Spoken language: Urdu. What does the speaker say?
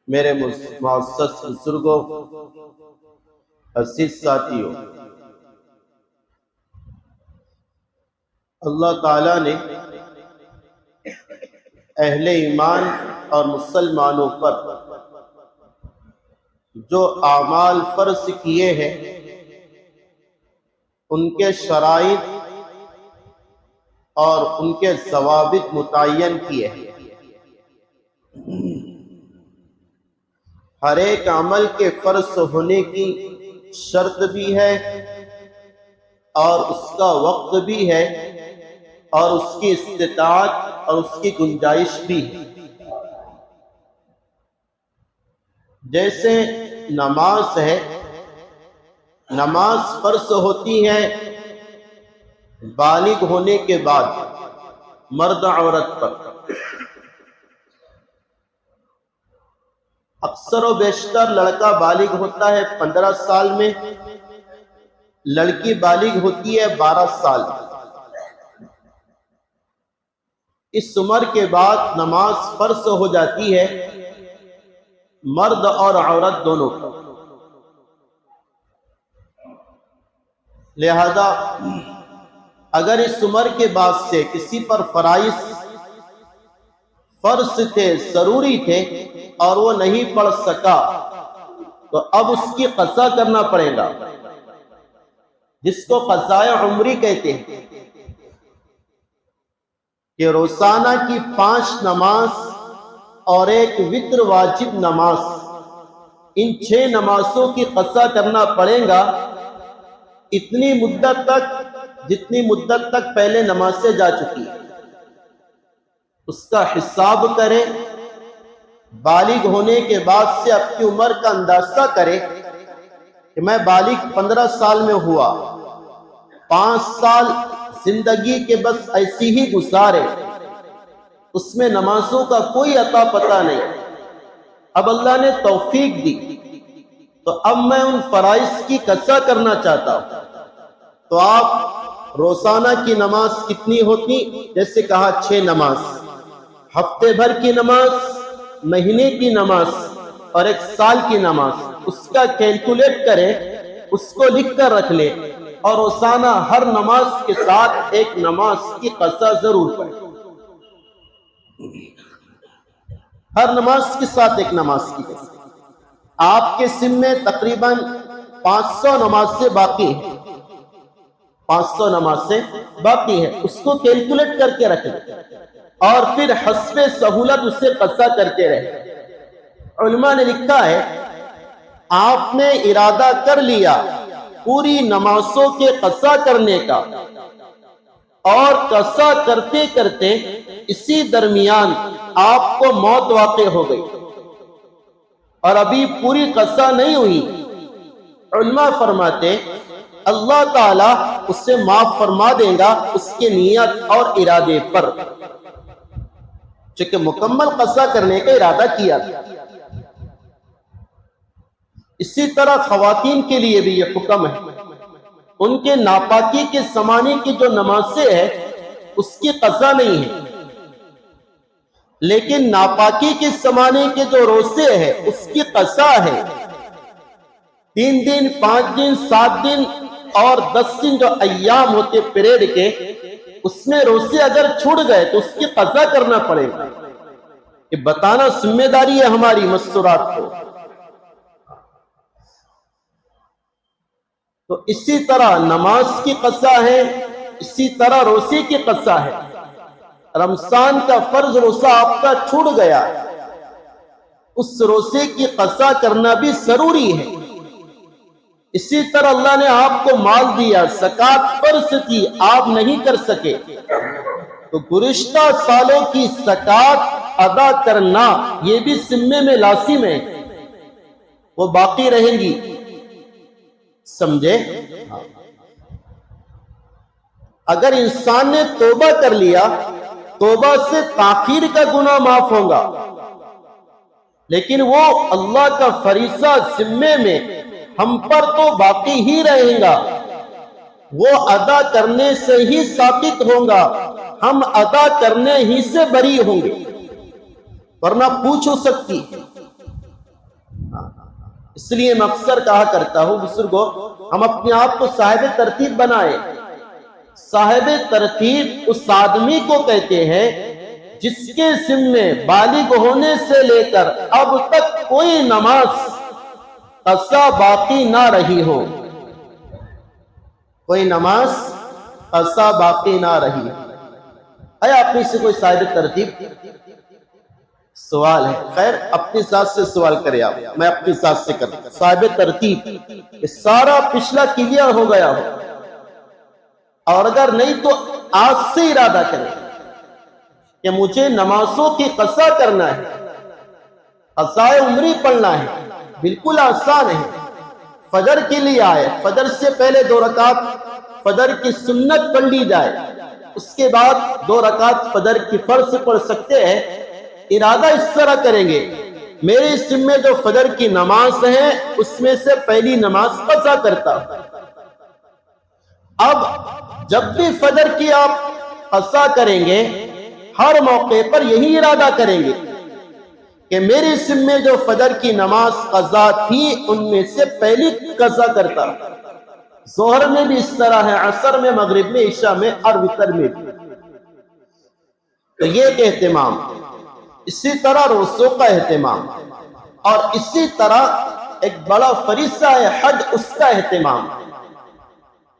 میرے معزز بزرگوں، عزیز ساتھیوں، اللہ تعالیٰ نے اہل ایمان اور مسلمانوں پر جو اعمال فرض کیے ہیں ان کے شرائط اور ان کے ضوابط متعین کیے ہیں۔ ہر ایک عمل کے فرض ہونے کی شرط بھی ہے اور اس کا وقت بھی ہے اور اس کی استطاعت اور اس کی گنجائش بھی ہے۔ جیسے نماز ہے، نماز فرض ہوتی ہے بالغ ہونے کے بعد مرد عورت پر۔ اکثر و بیشتر لڑکا بالغ ہوتا ہے 15 سال میں، لڑکی بالغ ہوتی ہے 12 سال میں۔ اس عمر کے بعد نماز فرض ہو جاتی ہے مرد اور عورت دونوں پر۔ لہذا اگر اس عمر کے بعد سے کسی پر فرائض فرض تھے، ضروری تھے اور وہ نہیں پڑھ سکا تو اب اس کی قضا کرنا پڑے گا، جس کو قضاء عمری کہتے ہیں، کہ روزانہ کی 5 نماز اور ایک وتر واجب نماز، ان 6 نمازوں کی قضا کرنا پڑے گا اتنی مدت تک جتنی مدت تک پہلے نمازیں جا چکی ہیں۔ اس کا حساب کرے، بالغ ہونے کے بعد سے اپنی عمر کا اندازہ کرے کہ میں بالغ 15 سال میں ہوا، 5 سال زندگی کے بس ایسی ہی گزارے، اس میں نمازوں کا کوئی عطا پتہ نہیں، اب اللہ نے توفیق دی تو اب میں ان فرائض کی قضا کرنا چاہتا ہوں۔ تو آپ روزانہ کی نماز کتنی ہوتی؟ جیسے کہا 6 نماز، ہفتے بھر کی نماز، مہینے کی نماز اور 1 سال کی نماز، اس کا کیلکولیٹ کرے، اس کو لکھ کر رکھ لے اور روزانہ ہر نماز کے ساتھ ایک نماز کی قضا ضرور پڑھے۔ ہر نماز کے ساتھ ایک نماز کی قضا۔ آپ کے سن میں تقریباً 500 نماز سے باقی ہے، 500 نماز سے باقی ہے، اس کو کیلکولیٹ کر کے رکھیں اور پھر حسب سہولت اسے قضا کرتے رہے۔ علماء نے لکھا ہے آپ نے ارادہ کر لیا پوری نمازوں کے قضا کرنے کا اور قضا کرتے کرتے اسی درمیان آپ کو موت واقع ہو گئی اور ابھی پوری قضا نہیں ہوئی، علماء فرماتے اللہ تعالیٰ اسے معاف فرما دے گا اس کے نیت اور ارادے پر، چونکہ مکمل قضا کرنے کا ارادہ کیا تھا۔ اسی طرح خواتین کے لیے بھی یہ حکم ہے، ان کے ناپاکی کے زمانے کی جو نمازیں ہیں اس کی قضا نہیں ہے، لیکن ناپاکی کے زمانے کے جو روزے ہیں اس کی قضا ہے۔ 3 دن، 5 دن، 7 دن اور 10 دن جو ایام ہوتے پیریڈ کے، اس میں روزے اگر چھوٹ گئے تو اس کی قضا کرنا پڑے گا۔ یہ بتانا ذمہ داری ہے ہماری مستورات کو۔ تو اسی طرح نماز کی قضا ہے، اسی طرح روزے کی قضا ہے۔ رمضان کا فرض روزہ آپ کا چھوٹ گیا، اس روزے کی قضا کرنا بھی ضروری ہے۔ اسی طرح اللہ نے آپ کو مال دیا، زکوٰۃ فرض تھی، آپ نہیں کر سکے تو گزشتہ سالوں کی زکوٰۃ ادا کرنا یہ بھی ذمے میں لازم ہے، وہ باقی رہیں گی، سمجھے؟ اگر انسان نے توبہ کر لیا، توبہ سے تاخیر کا گناہ معاف ہوگا، لیکن وہ اللہ کا فریضہ ذمے میں ہم پر تو باقی ہی رہے گا، وہ ادا کرنے سے ہی ثابت ہوگا، ہم ادا کرنے ہی سے بری ہوں گے۔ ورنہ پوچھ ہو سکتی ہے۔ اس لیے میں اکثر کہا کرتا ہوں بزرگوں، ہم اپنے آپ کو صاحب ترتیب بنائے۔ صاحب ترتیب اس آدمی کو کہتے ہیں جس کے ذمے بالغ ہونے سے لے کر اب تک کوئی نماز قضا باقی نہ رہی ہو، کوئی نماز قضا باقی نہ رہی۔ ہے اپنی سے کوئی صاحب ترتیب؟ سوال ہے، خیر اپنی ذات سے سوال کرے آپ، میں اپنی ذات سے کرتا۔ صاحب ترتیب یہ سارا پچھلا کلیئر ہو گیا ہو، اور اگر نہیں تو آج سے ارادہ کریں کہ مجھے نمازوں کی قضا کرنا ہے، قضائے عمری پڑھنا ہے۔ بالکل آسان ہے، فجر کے لیے آئے، فجر سے پہلے 2 رکعت فجر کی سنت پڑھ لی جائے، اس کے بعد 2 رکعت فجر کی فرض پڑھ سکتے ہیں۔ ارادہ اس طرح کریں گے، میرے ذمے جو فجر کی نماز ہے اس میں سے پہلی نماز قضا کرتا ہوں۔ اب جب بھی فجر کی آپ قضا کریں گے، ہر موقع پر یہی ارادہ کریں گے کہ میرے ذمے جو فجر کی نماز قضا تھی ان میں سے پہلی قضا کرتا ہوں۔ ظہر میں بھی اس طرح ہے، عصر میں، مغرب میں، عشاء میں اور وتر میں بھی۔ تو یہ ایک اہتمام، اسی طرح روزوں کا اہتمام، اور اسی طرح ایک بڑا فریضہ ہے حج، اس کا اہتمام۔